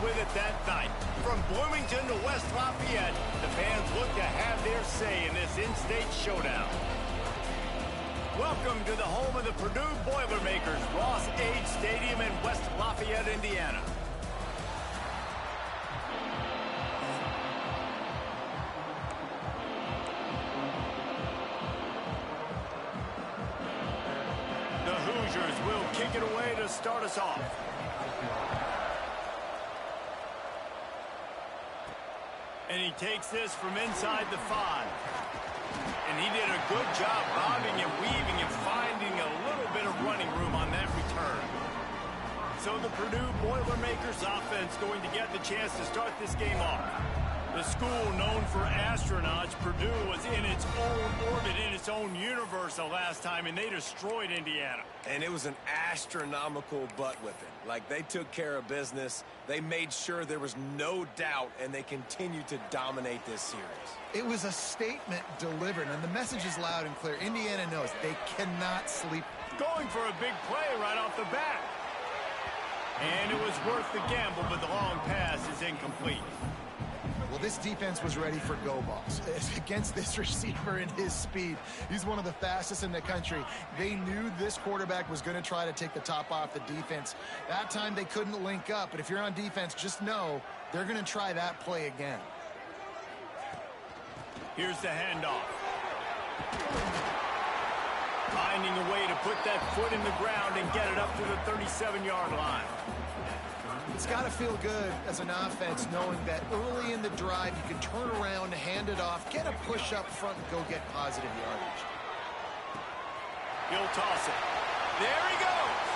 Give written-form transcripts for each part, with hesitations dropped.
with it that night. From Bloomington to West Lafayette, the fans look to have their say in this in-state showdown. Welcome to the home of the Purdue Boilermakers, Ross Age Stadium in West Lafayette, Indiana. The Hoosiers will kick it away to start us off. And he takes this from inside the 5. And he did a good job bobbing and weaving and finding a little bit of running room on that return. So the Purdue Boilermakers offense going to get the chance to start this game off. The school known for astronauts, Purdue was in its own orbit, in its own universe the last time, and they destroyed Indiana. And it was an astronomical butt whipping. Like, they took care of business. They made sure there was no doubt, and they continued to dominate this series. It was a statement delivered, and the message is loud and clear. Indiana knows they cannot sleep. Going for a big play right off the bat. And it was worth the gamble, but the long pass is incomplete. Well, this defense was ready for go balls. Against this receiver and his speed, he's one of the fastest in the country. They knew this quarterback was going to try to take the top off the defense. That time they couldn't link up, but if you're on defense, just know they're going to try that play again. Here's the handoff. Finding a way to put that foot in the ground and get it up to the 37-yard line. It's got to feel good as an offense knowing that early in the drive you can turn around, hand it off, get a push up front, and go get positive yardage. He'll toss it. There he goes.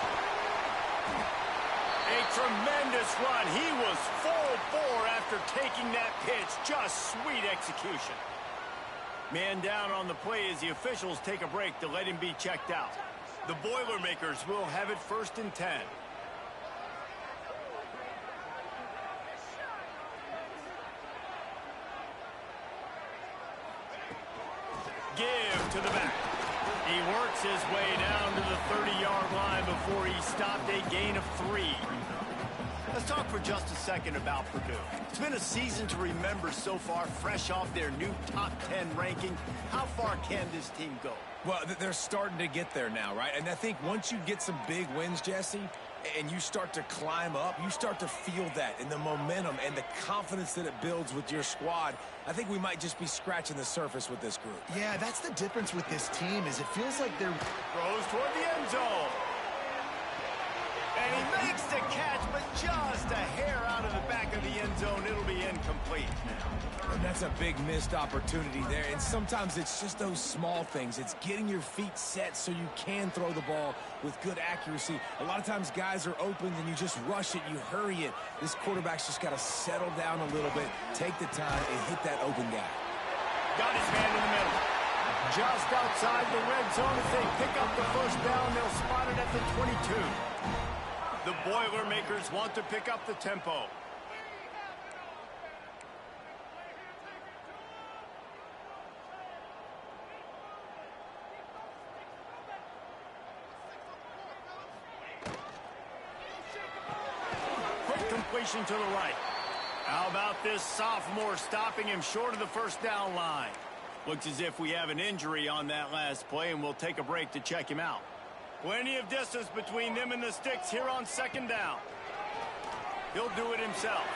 A tremendous run. He was full bore after taking that pitch. Just sweet execution. Man down on the play as the officials take a break to let him be checked out. The Boilermakers will have it 1st and 10. Give to the back. He works his way down to the 30-yard line before he stopped a gain of 3. Let's talk for just a second about Purdue. It's been a season to remember so far, fresh off their new top 10 ranking. How far can this team go? Well, they're starting to get there now, right? And I think once you get some big wins, Jesse, and you start to climb up, you start to feel that in the momentum and the confidence that it builds with your squad. I think we might just be scratching the surface with this group. Yeah, that's the difference with this team is it feels like they're... Throws toward the end zone. And he makes the catch, but just a hair out of the back of the end zone. It'll be incomplete. And that's a big missed opportunity there. And sometimes it's just those small things. It's getting your feet set so you can throw the ball with good accuracy. A lot of times guys are open and you just rush it, you hurry it. This quarterback's just got to settle down a little bit, take the time, and hit that open guy. Got his hand in the middle. Just outside the red zone as they pick up the first down. They'll spot it at the 22. The Boilermakers want to pick up the tempo. Quick completion to the right. How about this sophomore stopping him short of the first down line? Looks as if we have an injury on that last play, and we'll take a break to check him out. Plenty of distance between them and the sticks here on 2nd down. He'll do it himself.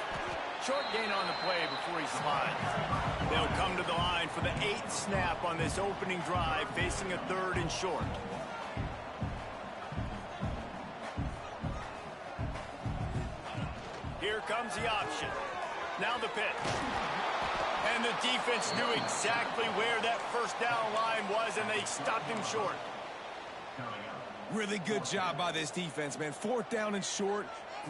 Short gain on the play before he slides. They'll come to the line for the 8th snap on this opening drive, facing a 3rd and short. Here comes the option. Now the pitch. And the defense knew exactly where that first down line was, and they stopped him short. Really good job by this defense, man. 4th down and short.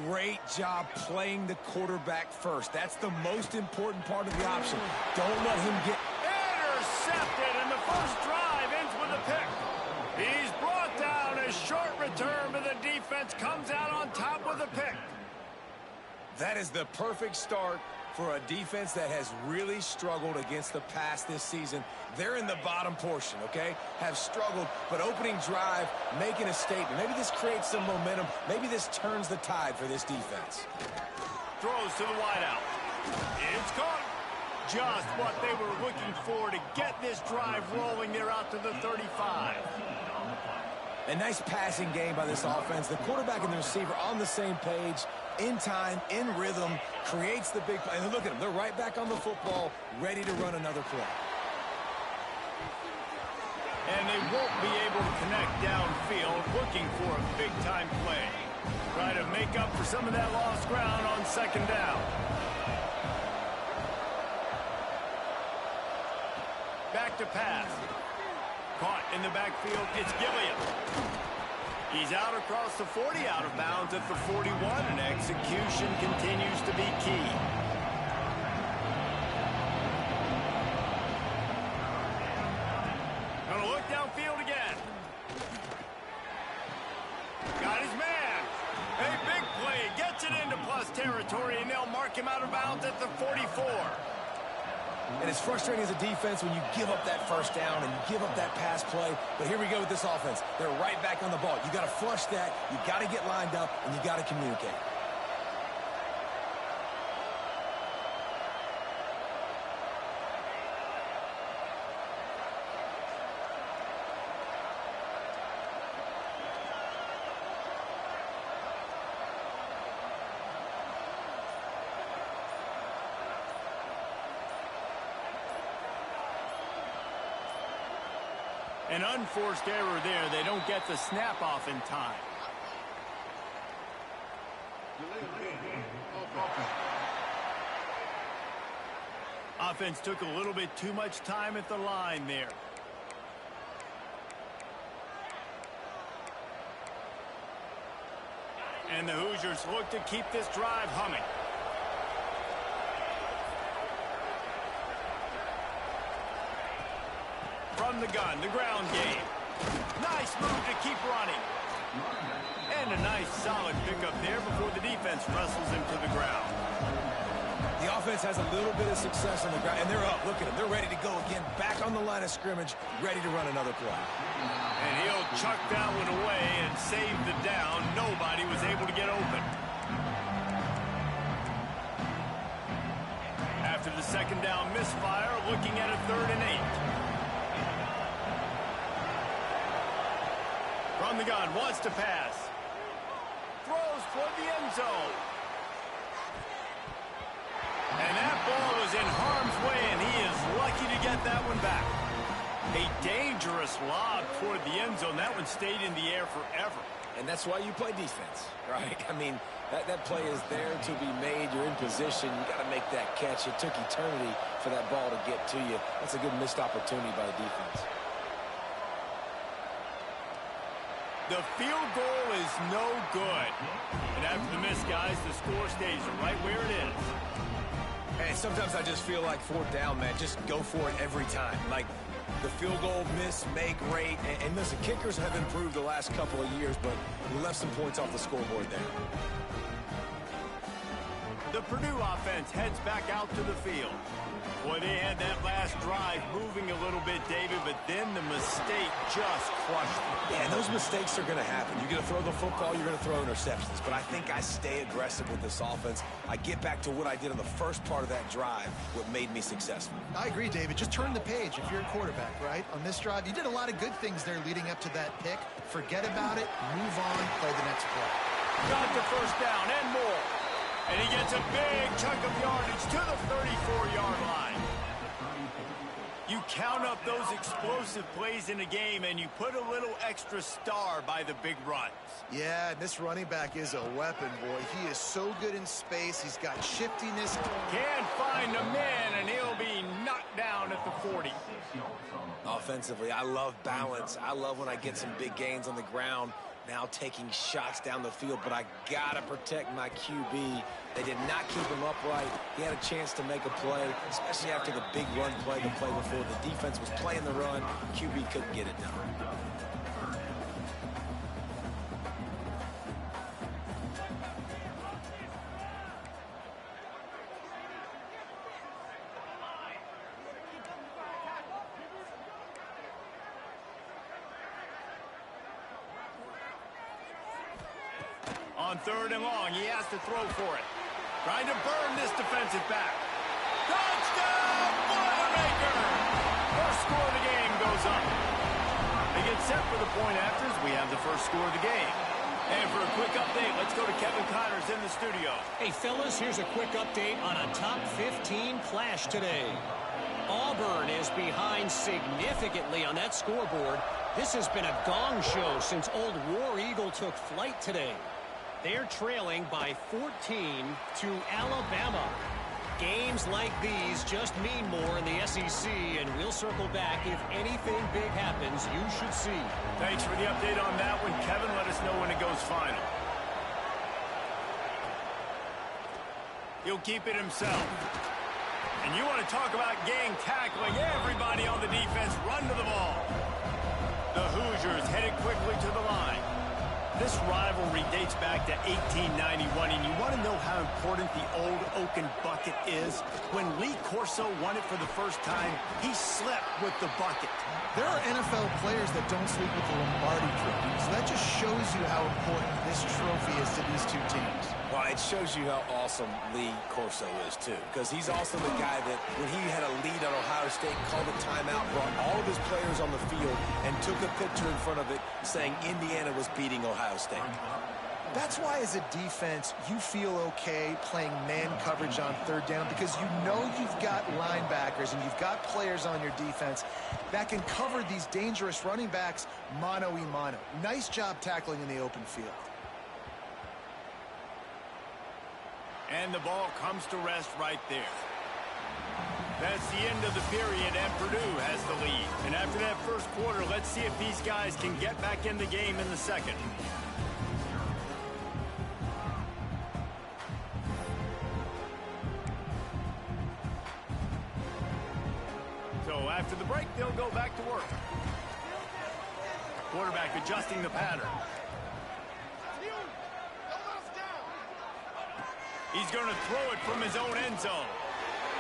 Great job playing the quarterback first. That's the most important part of the option. Don't let him get... Intercepted, and the first drive ends with a pick. He's brought down. A short return, but the defense comes out on top with a pick. That is the perfect start for a defense that has really struggled against the pass this season. They're in the bottom portion, okay? Have struggled, but opening drive, making a statement. Maybe this creates some momentum. Maybe this turns the tide for this defense. Throws to the wideout. It's caught. Just what they were looking for to get this drive rolling. They're out to the 35. A nice passing game by this offense. The quarterback and the receiver on the same page, in time, in rhythm, creates the big play. And look at them. They're right back on the football, ready to run another play. And they won't be able to connect downfield, looking for a big-time play. Try to make up for some of that lost ground on second down. Back to pass. Caught in the backfield, it's Gilliam. He's out across the 40, out of bounds at the 41, and execution continues to be key. Gonna look downfield again. Got his man. A big play, gets it into plus territory, and they'll mark him out of bounds at the 44. And it's frustrating as a defense when you give up that first down and you give up that pass play. But here we go with this offense. They're right back on the ball. You got to flush that. You got to get lined up, and you got to communicate. An unforced error there. They don't get the snap off in time. Offense took a little bit too much time at the line there. And the Hoosiers look to keep this drive humming. From the gun, the ground game. Nice move to keep running. And a nice solid pickup there before the defense wrestles him to the ground. The offense has a little bit of success on the ground, and they're up. Look at them. They're ready to go again, back on the line of scrimmage, ready to run another play. And he'll chuck that one away and save the down. Nobody was able to get open. After the second down misfire, looking at a 3rd and 8. From the gun, wants to pass. Throws toward the end zone. And that ball was in harm's way, and he is lucky to get that one back. A dangerous lob toward the end zone. That one stayed in the air forever. And that's why you play defense, right? I mean, that play is there to be made. You're in position. You got to make that catch. It took eternity for that ball to get to you. That's a good missed opportunity by the defense. The field goal is no good. And after the miss, guys, the score stays right where it is. Hey, sometimes I just feel like 4th down, man. Just go for it every time. Like, the field goal miss, make, rate. And listen, kickers have improved the last couple of years, but we left some points off the scoreboard there. The Purdue offense heads back out to the field. Boy, they had that last drive moving a little bit, David, but then the mistake just crushed them. Yeah, and those mistakes are going to happen. You're going to throw the football, you're going to throw interceptions. But I think I stay aggressive with this offense. I get back to what I did in the first part of that drive, what made me successful. I agree, David. Just turn the page if you're a quarterback, right? On this drive, you did a lot of good things there leading up to that pick. Forget about it, move on, play the next play. Got the first down and more. And he gets a big chunk of yardage to the 34-yard line. You count up those explosive plays in a game, and you put a little extra star by the big runs. Yeah, and this running back is a weapon, boy. He is so good in space. He's got shiftiness. Can't find a man, and he'll be knocked down at the 40. Offensively, I love balance. I love when I get some big gains on the ground. Now taking shots down the field, but I gotta protect my QB. They did not keep him upright. He had a chance to make a play, especially after the big run play the play before. The defense was playing the run. QB couldn't get it done. On 3rd and long, he has to throw for it. Trying to burn this defensive back. Touchdown, Boilermaker! First score of the game goes up. They get set for the point afters. We have the first score of the game. And for a quick update, let's go to Kevin Connors in the studio. Hey, fellas, here's a quick update on a top 15 clash today. Auburn is behind significantly on that scoreboard. This has been a gong show since old War Eagle took flight today. They're trailing by 14 to Alabama. Games like these just mean more in the SEC, and we'll circle back if anything big happens. You should see. Thanks for the update on that one, Kevin. Let us know when it goes final. He'll keep it himself. And you want to talk about gang tackling. Everybody on the defense run to the ball. The Hoosiers headed quickly to the line. This rivalry dates back to 1891, and you want to know how important the old Oaken bucket is? When Lee Corso won it for the first time, he slept with the bucket. There are NFL players that don't sleep with the Lombardi trophy, so that just shows you how important this trophy is to these two teams. Well, it shows you how awesome Lee Corso is, too, because he's also the guy that, when he had a lead on Ohio State, called a timeout, brought all of his players on the field, and took a picture in front of it saying Indiana was beating Ohio State. That's why, as a defense, you feel okay playing man coverage on third down, because you know you've got linebackers and you've got players on your defense that can cover these dangerous running backs mano-a-mano. Nice job tackling in the open field. And the ball comes to rest right there. That's the end of the period, and Purdue has the lead. And after that first quarter, let's see if these guys can get back in the game in the second. So after the break, they'll go back to work. Quarterback adjusting the pattern. He's going to throw it from his own end zone.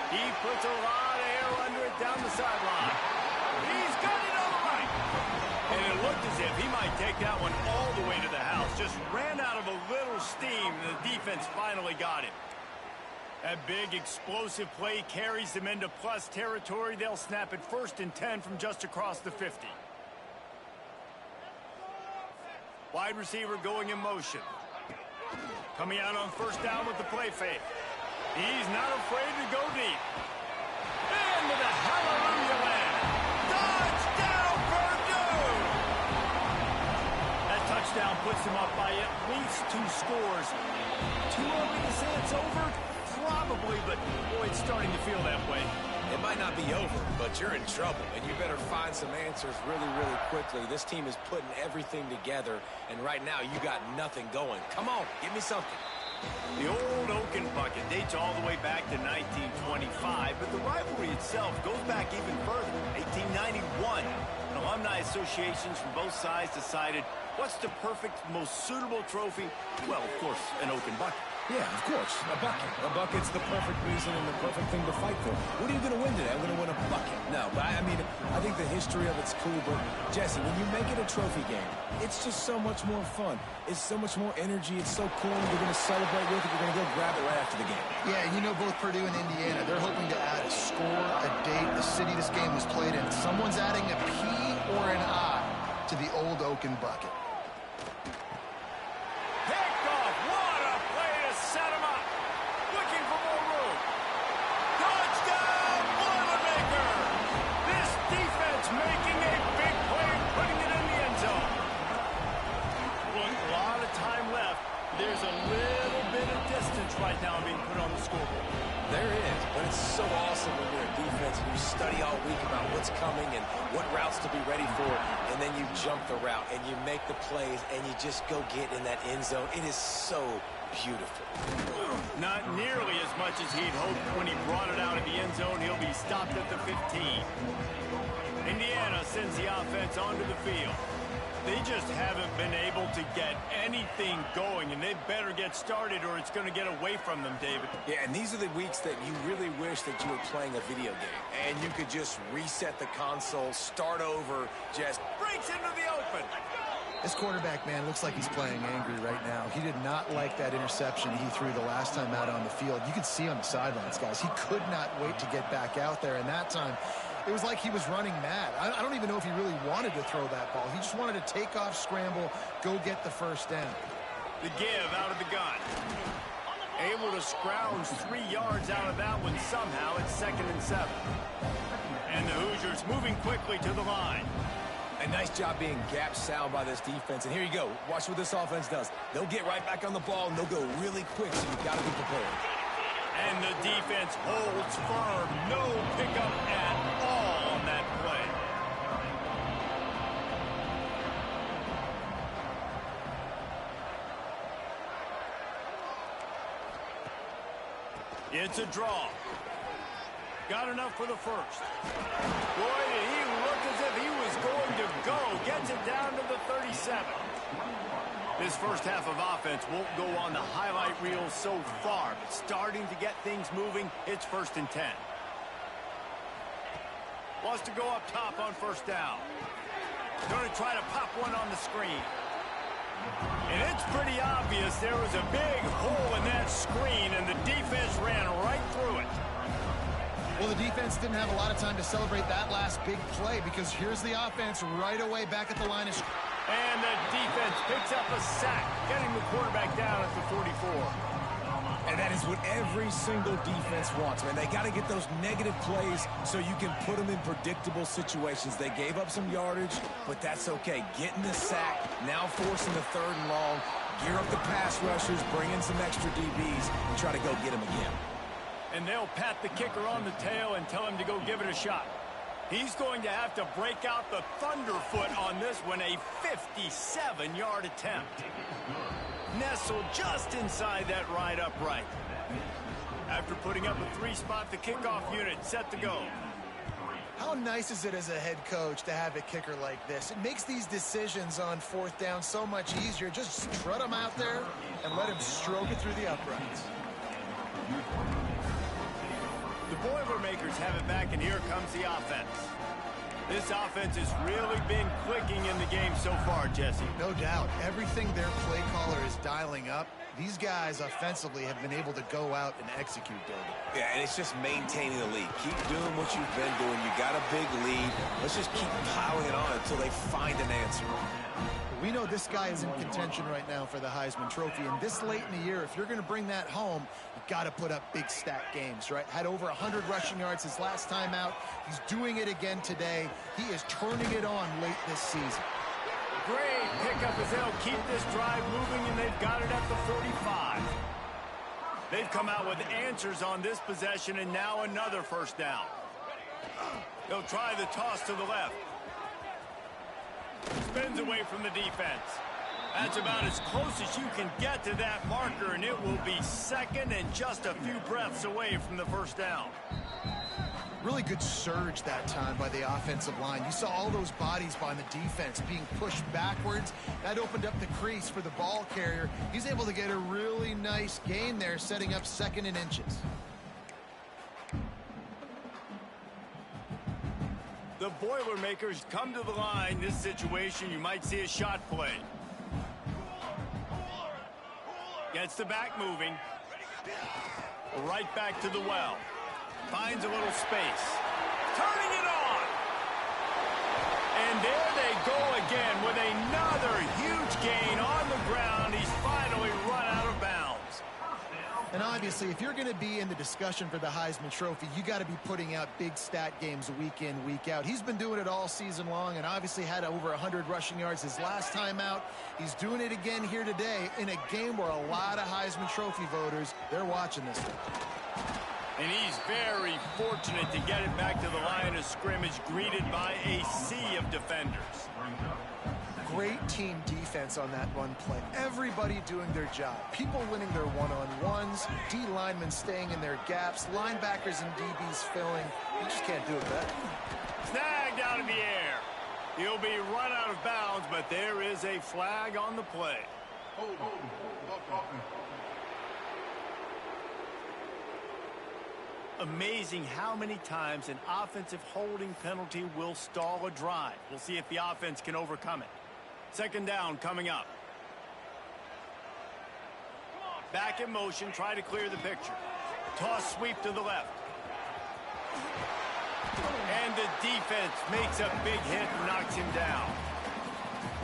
He puts a lot of air under it down the sideline. He's got it on the right. And it looked as if he might take that one all the way to the house. Just ran out of a little steam, and the defense finally got it. That big explosive play carries them into plus territory. They'll snap it 1st and 10 from just across the 50. Wide receiver going in motion. Coming out on first down with the play fake. He's not afraid to go deep. Into the hallelujah land. Touchdown, Purdue! That touchdown puts them up by at least 2 scores. Too early to say it's over? Probably, but boy, it's starting to feel that way. It might not be over, but you're in trouble, and you better find some answers really, really quickly. This team is putting everything together, and right now you got nothing going. Come on, give me something. The old Oaken bucket dates all the way back to 1925, but the rivalry itself goes back even further. 1891, alumni associations from both sides decided what's the perfect, most suitable trophy? Well, of course, an Oaken bucket. Yeah, of course, a bucket. A bucket's the perfect reason and the perfect thing to fight for. What are you going to win today? I'm going to win a bucket. No, but I mean, I think the history of it's cool, but Jesse, when you make it a trophy game, it's just so much more fun. It's so much more energy. It's so cool. You're going to celebrate with it. You're going to go grab it right after the game. Yeah, you know, both Purdue and Indiana, they're hoping to add a score, a date, the city this game was played in. Someone's adding a P or an I to the old Oaken bucket. There's a little bit of distance right now being put on the scoreboard. There is, but it's so awesome when you're a defense and you study all week about what's coming and what routes to be ready for, and then you jump the route and you make the plays and you just go get in that end zone. It is so beautiful. Not nearly as much as he'd hoped when he brought it out of the end zone. He'll be stopped at the 15. Indiana sends the offense onto the field. They just haven't been able to get anything going, and they better get started or it's going to get away from them, David. Yeah, and these are the weeks that you really wish that you were playing a video game, and you could just reset the console, start over, just breaks into the open. This quarterback, man, looks like he's playing angry right now. He did not like that interception he threw the last time out on the field. You could see on the sidelines, guys. He could not wait to get back out there, and that time it was like he was running mad. I don't even know if he really wanted to throw that ball. He just wanted to take off, scramble, go get the first down. The give out of the gun. Able to scrounge 3 yards out of that one somehow. It's 2nd and 7. And the Hoosiers moving quickly to the line. A nice job being gap sound by this defense. And here you go. Watch what this offense does. They'll get right back on the ball, and they'll go really quick, so you've got to be prepared. And the defense holds firm. No pickup at all on that play. It's a draw. Got enough for the first. Boy, did he look as if he was going to go. Gets it down to the 37. This first half of offense won't go on the highlight reel so far, but starting to get things moving. It's 1st and 10. Wants to go up top on first down. Going to try to pop one on the screen. And it's pretty obvious there was a big hole in that screen, and the defense ran right through it. Well, the defense didn't have a lot of time to celebrate that last big play because here's the offense right away back at the line of scrimmage. And the defense picks up a sack, getting the quarterback down at the 44. And that is what every single defense wants, man. They got to get those negative plays so you can put them in predictable situations. They gave up some yardage, but that's okay. Getting the sack, now forcing the 3rd and long, gear up the pass rushers, bring in some extra DBs, and try to go get them again. And they'll pat the kicker on the tail and tell him to go give it a shot. He's going to have to break out the thunderfoot on this one, a 57-yard attempt. Nestled just inside that right upright. After putting up a 3-spot, the kickoff unit set to go. How nice is it as a head coach to have a kicker like this? It makes these decisions on 4th down so much easier. Just strut him out there and let him stroke it through the uprights. The Boilermakers have it back, and here comes the offense. This offense has really been clicking in the game so far, Jesse. No doubt. Everything their play caller is dialing up, these guys offensively have been able to go out and execute, David. Yeah, and it's just maintaining the lead. Keep doing what you've been doing. You got a big lead. Let's just keep piling it on until they find an answer. We know this guy is in contention right now for the Heisman Trophy, and this late in the year, if you're going to bring that home, you've got to put up big stat games, right? Had over 100 rushing yards his last time out. He's doing it again today. He is turning it on late this season. Great pickup as they'll keep this drive moving, and they've got it at the 45. They've come out with answers on this possession, and now another first down. They'll try the toss to the left. Spins away from the defense. That's about as close as you can get to that marker, and it will be 2nd and just a few breaths away from the first down. Really good surge that time by the offensive line. You saw all those bodies by the defense being pushed backwards. That opened up the crease for the ball carrier. He's able to get a really nice gain there, setting up 2nd and inches. The Boilermakers come to the line. This situation, you might see a shot play. Gets the back moving. Right back to the well. Finds a little space. Turning it on. And there they go again with another huge gain on the ground. He's finally run out of bounds. And obviously, if you're going to be in the discussion for the Heisman Trophy, you got to be putting out big stat games week in, week out. He's been doing it all season long and obviously had over 100 rushing yards his last time out. He's doing it again here today in a game where a lot of Heisman Trophy voters, they're watching this one. And he's very fortunate to get it back to the line of scrimmage, greeted by a sea of defenders. Great team defense on that run play. Everybody doing their job. People winning their one-on-ones, D linemen staying in their gaps, linebackers and DBs filling. You just can't do it better. Snagged out of the air. He'll be run out of bounds, but there is a flag on the play. Amazing how many times an offensive holding penalty will stall a drive. We'll see if the offense can overcome it. Second down coming up. Back in motion, try to clear the picture. Toss sweep to the left. And the defense makes a big hit and knocks him down.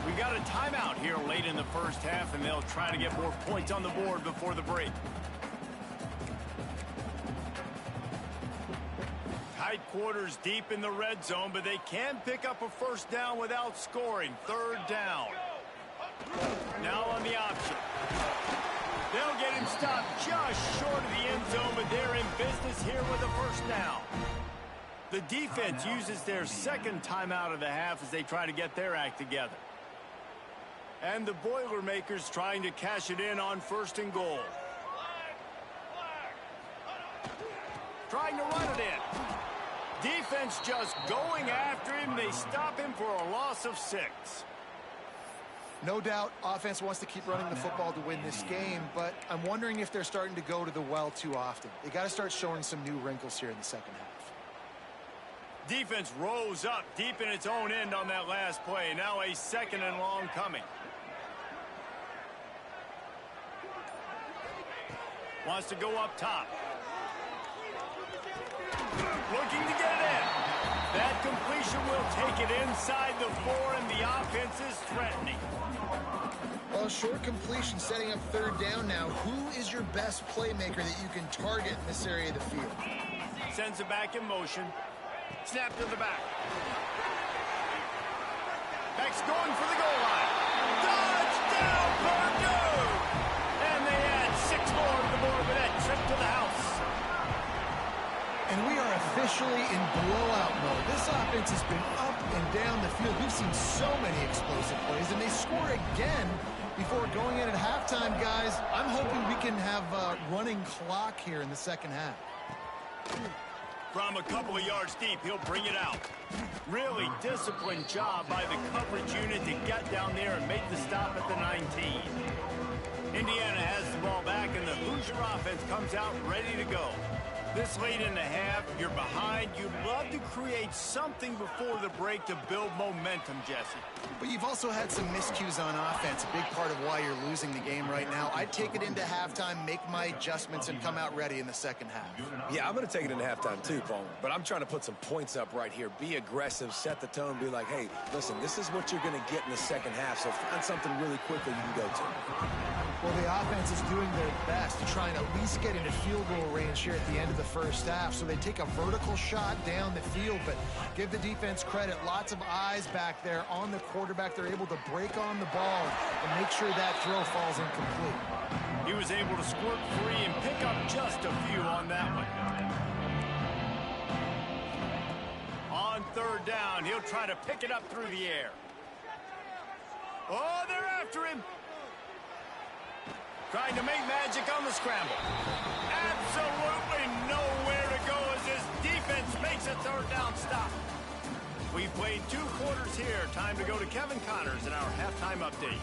We got a timeout here late in the first half, and they'll try to get more points on the board before the break. Tight quarters deep in the red zone, but they can pick up a first down without scoring. Third down. Now on the option. They'll get him stopped just short of the end zone, but they're in business here with a first down. The defense uses their second timeout of the half as they try to get their act together. And the Boilermakers trying to cash it in on first and goal. Trying to run it in. Defense just going after him. They stop him for a loss of 6. No doubt, offense wants to keep running the football to win this game, but I'm wondering if they're starting to go to the well too often. They got to start showing some new wrinkles here in the second half. Defense rose up deep in its own end on that last play. Now a second and long coming. Wants to go up top. Looking to get it in. That completion will take it inside the 4, and the offense is threatening. Well, short completion setting up third down now. Who is your best playmaker that you can target in this area of the field? Sends it back in motion. Snap to the back. Beck's going for the goal line. Touchdown, Purdue! And they add 6 more to the board with that trip to the house. And we are officially in blowout mode. This offense has been up and down the field. We've seen so many explosive plays, and they score again before going in at halftime, guys. I'm hoping we can have a running clock here in the second half. From a couple of yards deep, he'll bring it out. Really disciplined job by the coverage unit to get down there and make the stop at the 19. Indiana has the ball back, and the Hoosier offense comes out ready to go. This late in the half, you're behind. You'd love to create something before the break to build momentum, Jesse. But you've also had some miscues on offense, a big part of why you're losing the game right now. I'd take it into halftime, make my adjustments, and come out ready in the second half. Yeah, I'm going to take it into halftime too, Paul. But I'm trying to put some points up right here. Be aggressive, set the tone, be like, hey, listen, this is what you're going to get in the second half, so find something really quickly you can go to. Well, the offense is doing their best to try and at least get into field goal range here at the end of the first half. So they take a vertical shot down the field, but give the defense credit. Lots of eyes back there on the quarterback. They're able to break on the ball and make sure that throw falls incomplete. He was able to squirt free and pick up just a few on that one. On third down, he'll try to pick it up through the air. Oh, they're after him. Trying to make magic on the scramble. Absolutely nowhere to go as this defense makes a third down stop. We've played 2 quarters here. Time to go to Kevin Connors in our halftime update.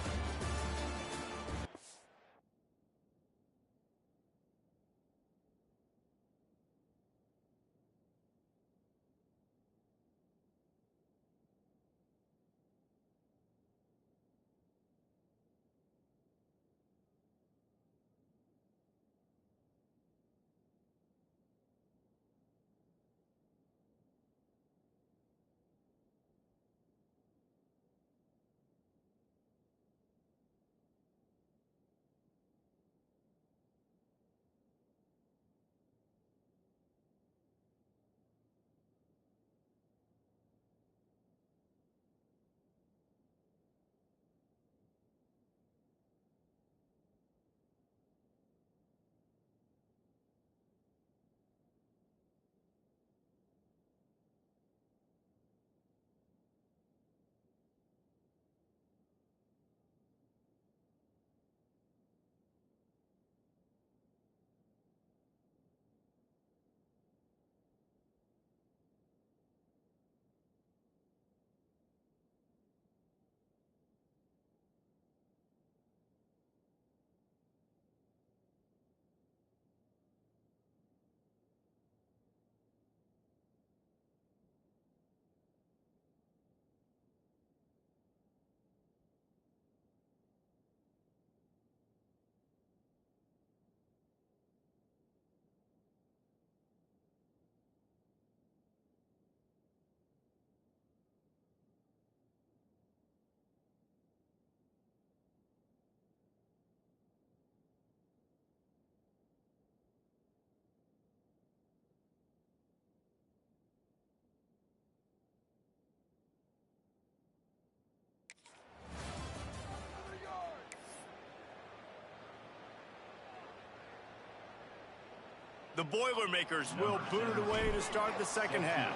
The Boilermakers will boot it away to start the second half.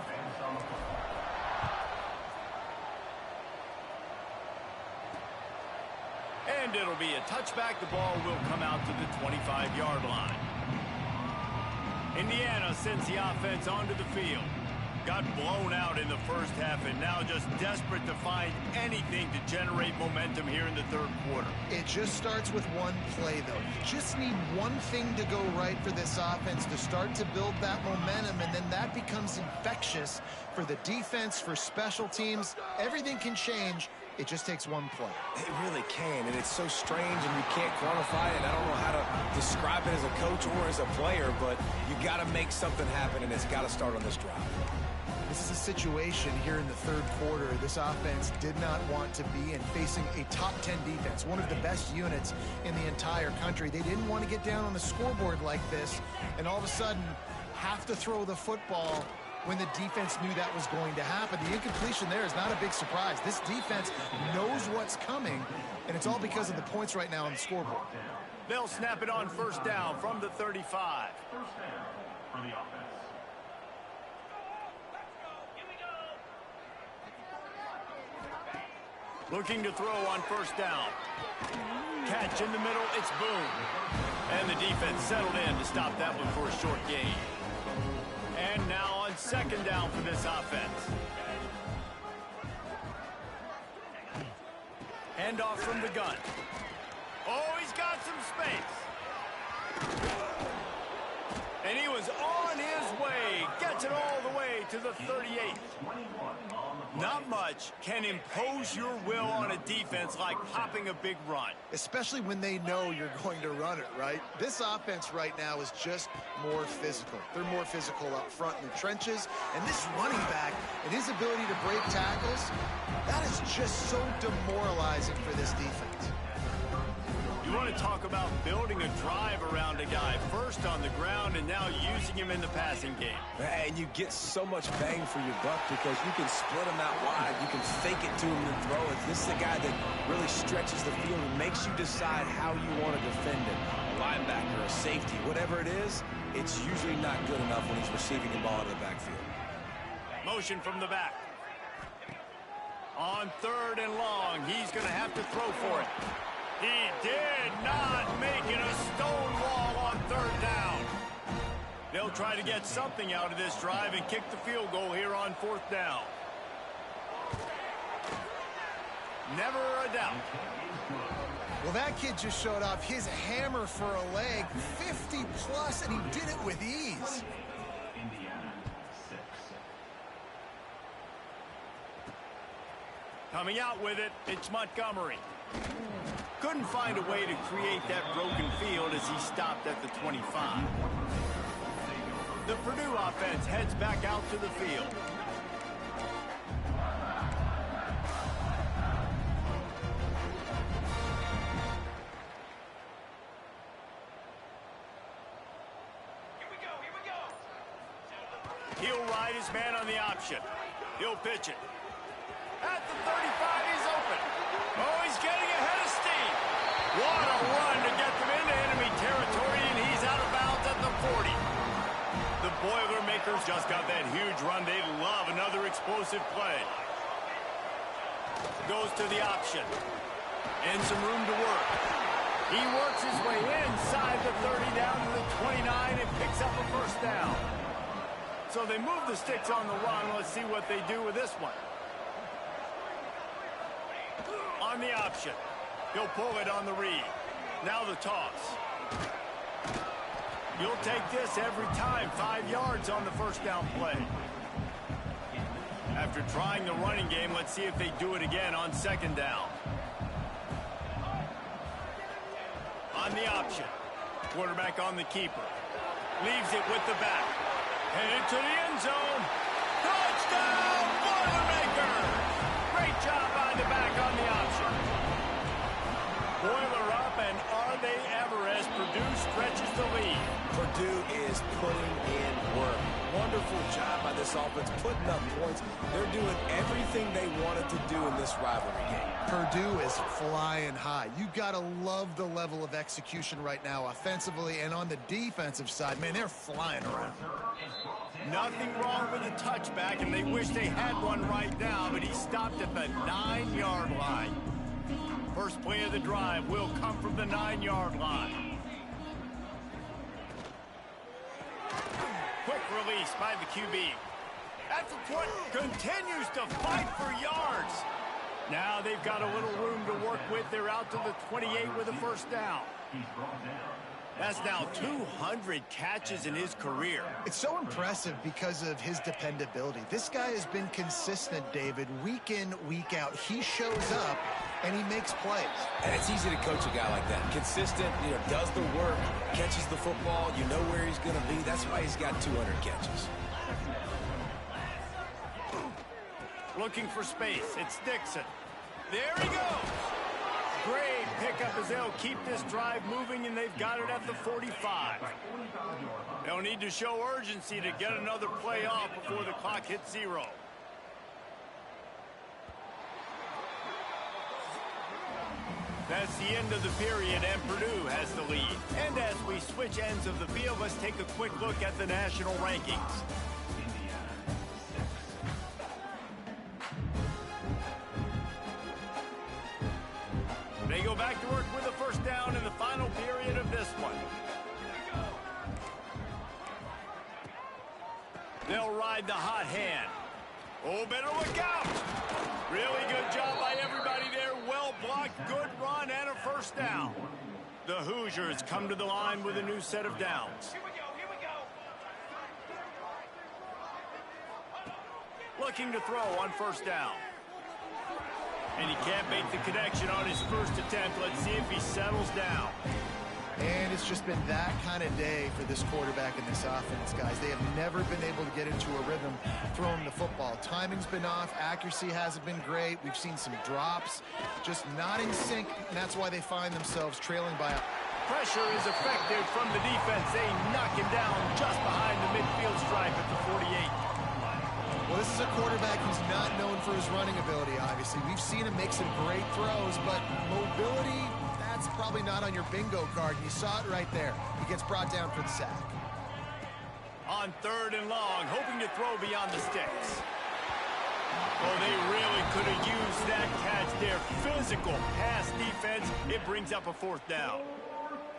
And it'll be a touchback. The ball will come out to the 25-yard line. Indiana sends the offense onto the field. Got blown out in the first half and now just desperate to find anything to generate momentum here in the third quarter. It just starts with one play, though. You just need one thing to go right for this offense to start to build that momentum, and then that becomes infectious for the defense, for special teams. Everything can change. It just takes one play. It really can, and it's so strange, and you can't quantify it. I don't know how to describe it as a coach or as a player, but you got to make something happen, and it's got to start on this drive. This is a situation here in the third quarter this offense did not want to be in, facing a top 10 defense, one of the best units in the entire country. They didn't want to get down on the scoreboard like this and all of a sudden have to throw the football when the defense knew that was going to happen. The incompletion there is not a big surprise. This defense knows what's coming, and it's all because of the points right now on the scoreboard. They'll snap it on first down from the 35. First down for the offense. Looking to throw on first down. Catch in the middle, it's Boone. And the defense settled in to stop that one for a short gain. And now on second down for this offense. Handoff from the gun. Oh, he's got some space. And he was on his way. Gets it all the way to the 38. Not much can impose your will on a defense like popping a big run. Especially when they know you're going to run it, right? This offense right now is just more physical. They're more physical up front in the trenches. And this running back and his ability to break tackles, that is just so demoralizing for this defense. You want to talk about building a drive around a guy, first on the ground and now using him in the passing game. And you get so much bang for your buck because you can split him out wide. You can fake it to him and throw it. This is a guy that really stretches the field and makes you decide how you want to defend it. A linebacker, a safety, whatever it is, it's usually not good enough when he's receiving the ball out of the backfield. Motion from the back. On third and long, he's going to have to throw for it. He did not make it a stone wall on third down. They'll try to get something out of this drive and kick the field goal here on fourth down. Never a doubt. Well, that kid just showed off his hammer for a leg, 50 plus, and he did it with ease. Coming out with it, it's Montgomery. Couldn't find a way to create that broken field as he stopped at the 25. The Purdue offense heads back out to the field. He'll ride his man on the option. He'll pitch it. At the 35, he's open. Oh, he's getting ahead of steam. What a run to get them into enemy territory, and he's out of bounds at the 40. The Boilermakers just got that huge run. They love another explosive play. Goes to the option. And some room to work. He works his way inside the 30 down to the 29 and picks up a first down. So they move the sticks on the run. Let's see what they do with this one. On the option. He'll pull it on the read. Now the toss. You'll take this every time. 5 yards on the first down play. After trying the running game, let's see if they do it again on second down. On the option. Quarterback on the keeper. Leaves it with the back. Headed to the end zone. Touchdown, Boilermakers! Great job by the back on the option. Boiler up, and are they ever as Purdue stretches the lead. Purdue is putting in work. Wonder wonderful job by this offense putting up points. They're doing everything they wanted to do in this rivalry game. Purdue is flying high. You got to love the level of execution right now offensively, and on the defensive side, man, they're flying around. Nothing wrong with a touchback, and they wish they had one right now, but he stopped at the 9-yard line. First play of the drive will come from the 9-yard line. Quick release by the QB. At the point, continues to fight for yards. Now they've got a little room to work with. They're out to the 28 with a first down. That's now 200 catches in his career. It's so impressive because of his dependability. This guy has been consistent, David, week in, week out. He shows up, and he makes plays. And it's easy to coach a guy like that. Consistent, does the work, catches the football. You know where he's going to be. That's why he's got 200 catches. Looking for space. It's Dixon. There he goes. Great pickup as they'll keep this drive moving, and they've got it at the 45. They'll need to show urgency to get another play off before the clock hits 0. That's the end of the period, and Purdue has the lead. And as we switch ends of the field, let's take a quick look at the national rankings. They go back to work with a first down in the final period of this one. They'll ride the hot hand. Oh, better look out. Really good job by everybody there. Well blocked, good run, and a first down. The Hoosiers come to the line with a new set of downs. Here we go. Looking to throw on first down. And he can't make the connection on his first attempt. Let's see if he settles down. And it's just been that kind of day for this quarterback and this offense, guys. They have never been able to get into a rhythm throwing the football. Timing's been off. Accuracy hasn't been great. We've seen some drops. Just not in sync, and that's why they find themselves trailing by a... Pressure is effective from the defense. They knock him down just behind the midfield stripe at the 48. Well, this is a quarterback who's not known for his running ability, obviously. We've seen him make some great throws, but mobility, that's probably not on your bingo card. You saw it right there. He gets brought down for the sack. On 3rd and long, hoping to throw beyond the sticks. Oh, they really could have used that catch there. Physical pass defense. It brings up a 4th down.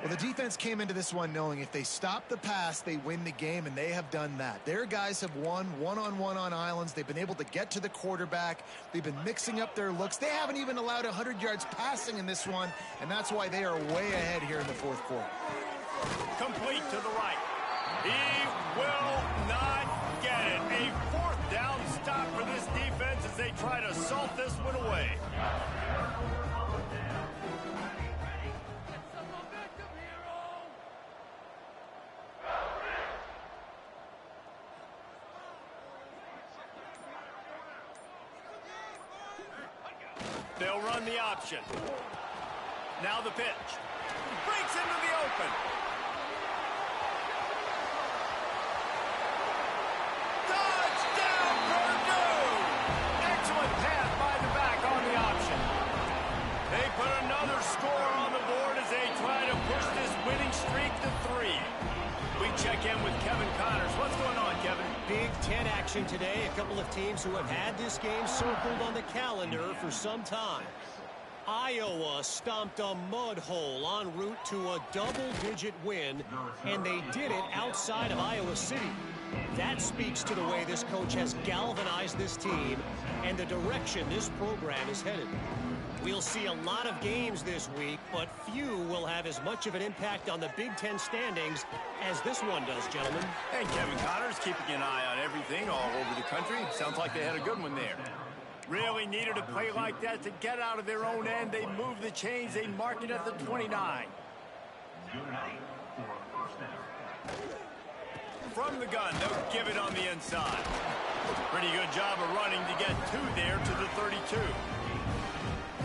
Well, the defense came into this one knowing if they stop the pass, they win the game, and they have done that. Their guys have won one-on-one on islands. They've been able to get to the quarterback. They've been mixing up their looks. They haven't even allowed 100 yards passing in this one, and that's why they are way ahead here in the 4th quarter. Complete to the right. He will not get it. A 4th down stop for this defense as they try to salt this one away. They'll run the option. Now the pitch. Breaks into the open. Touchdown, Purdue! Excellent pass by the back on the option. They put another score on the board as they try to push this winning streak to 3. We check in with Kevin Connors. What's going on, Kevin? Big Ten action today. A couple of teams who have had this game circled on the calendar for some time. Iowa stomped a mud hole en route to a double-digit win, and they did it outside of Iowa City. That speaks to the way this coach has galvanized this team and the direction this program is headed. We'll see a lot of games this week, but few will have as much of an impact on the Big Ten standings as this one does, gentlemen. And Kevin Connors keeping an eye on everything all over the country. Sounds like they had a good one there. Really needed a play like that to get out of their own end. They move the chains. They mark it at the 29. From the gun, they'll give it on the inside. Pretty good job of running to get 2 there to the 32.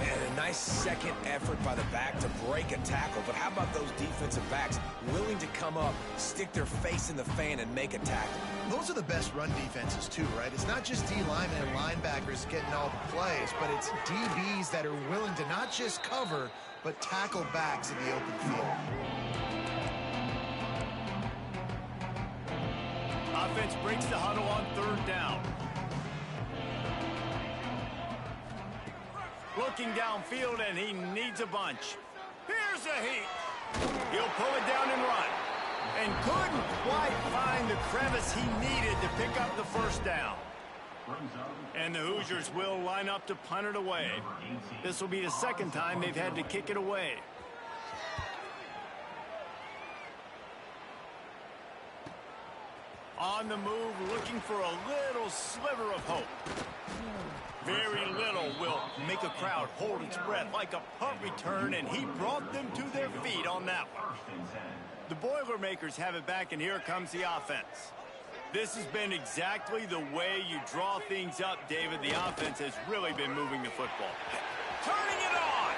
And a nice second effort by the back to break a tackle. But how about those defensive backs willing to come up, stick their face in the fan, and make a tackle? Those are the best run defenses, too, right? It's not just D linemen and linebackers getting all the plays, but it's DBs that are willing to not just cover, but tackle backs in the open field. Offense breaks the huddle on third down. Looking downfield, and he needs a bunch. Here's a heat. He'll pull it down and run. And couldn't quite find the crevice he needed to pick up the first down. And the Hoosiers will line up to punt it away. This will be the second time they've had to kick it away. On the move, looking for a little sliver of hope. Very little will make a crowd hold its breath like a punt return, and he brought them to their feet on that one. The Boilermakers have it back, and here comes the offense. This has been exactly the way you draw things up, David. The offense has really been moving the football. Turning it on!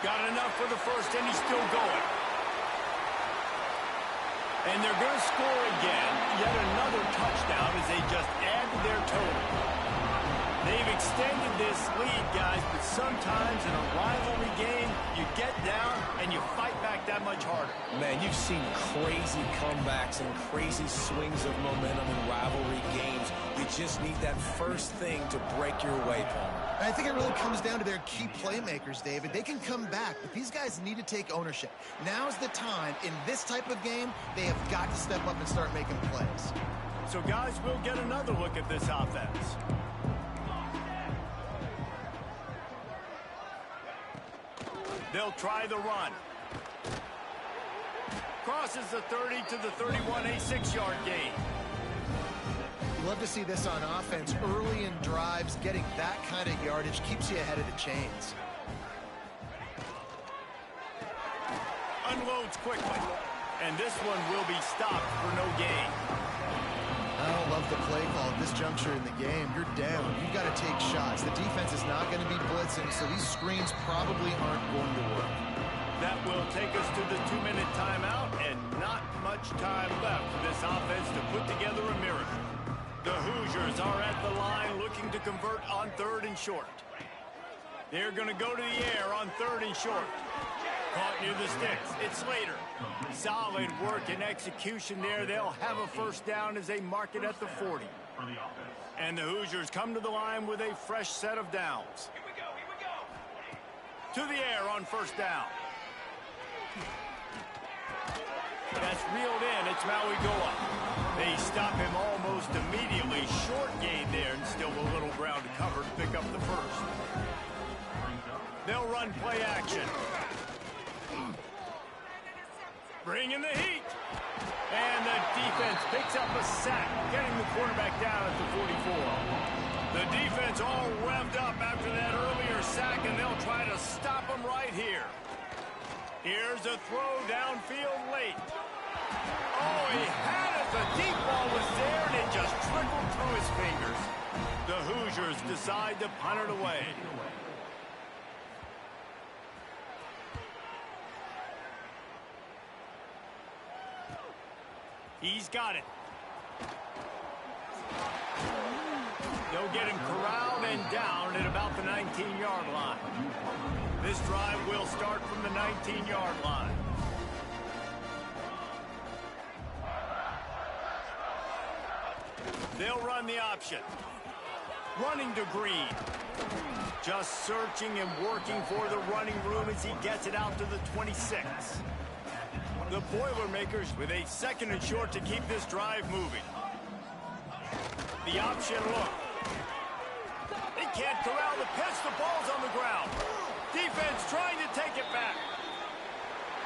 Got enough for the first, and he's still going. And they're going to score again, yet another touchdown as they just add to their total. They've extended this lead, guys, but sometimes in a rivalry game, you get down and you fight back that much harder. Man, you've seen crazy comebacks and crazy swings of momentum in rivalry games. You just need that first thing to break your way, Paul. And I think it really comes down to their key playmakers, David. They can come back, but these guys need to take ownership. Now's the time. In this type of game, they have got to step up and start making plays. So, guys, we'll get another look at this offense. They'll try the run. Crosses the 30 to the 31, a 6-yard gain. You love to see this on offense. Early in drives, getting that kind of yardage keeps you ahead of the chains. Unloads quickly. And this one will be stopped for no gain. I don't love the play call at this juncture in the game. You're down. You've got to take shots. The defense is not going to be blitzing, so these screens probably aren't going to work. That will take us to the 2-minute timeout, and not much time left for this offense to put together a miracle. The Hoosiers are at the line looking to convert on third and short. They're going to go to the air on third and short. Caught near the sticks. It's Slater. Solid work and execution there. They'll have a first down as they mark it at the 40. And the Hoosiers come to the line with a fresh set of downs. Here we go. To the air on first down. That's reeled in. It's Maui Goa. They stop him almost immediately. Short gain there, and still a little ground to cover to pick up the first. They'll run play action. Bring in the heat. And the defense picks up a sack, getting the quarterback down at the 44. The defense all revved up after that earlier sack, and they'll try to stop him right here. Here's a throw downfield late. Oh, he had it. The deep ball was there, and it just trickled through his fingers. The Hoosiers decide to punt it away. He's got it. They'll get him corralled and down at about the 19-yard line. This drive will start from the 19-yard line. They'll run the option. Running to Green. Just searching and working for the running room as he gets it out to the 26. The Boilermakers with a second and short to keep this drive moving. The option look. They can't corral the pitch. The ball's on the ground. Defense trying to take it back.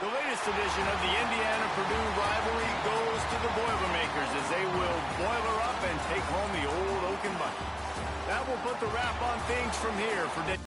The latest edition of the Indiana-Purdue rivalry goes to the Boilermakers as they will boiler up and take home the old Oaken Bucket. That will put the wrap on things from here for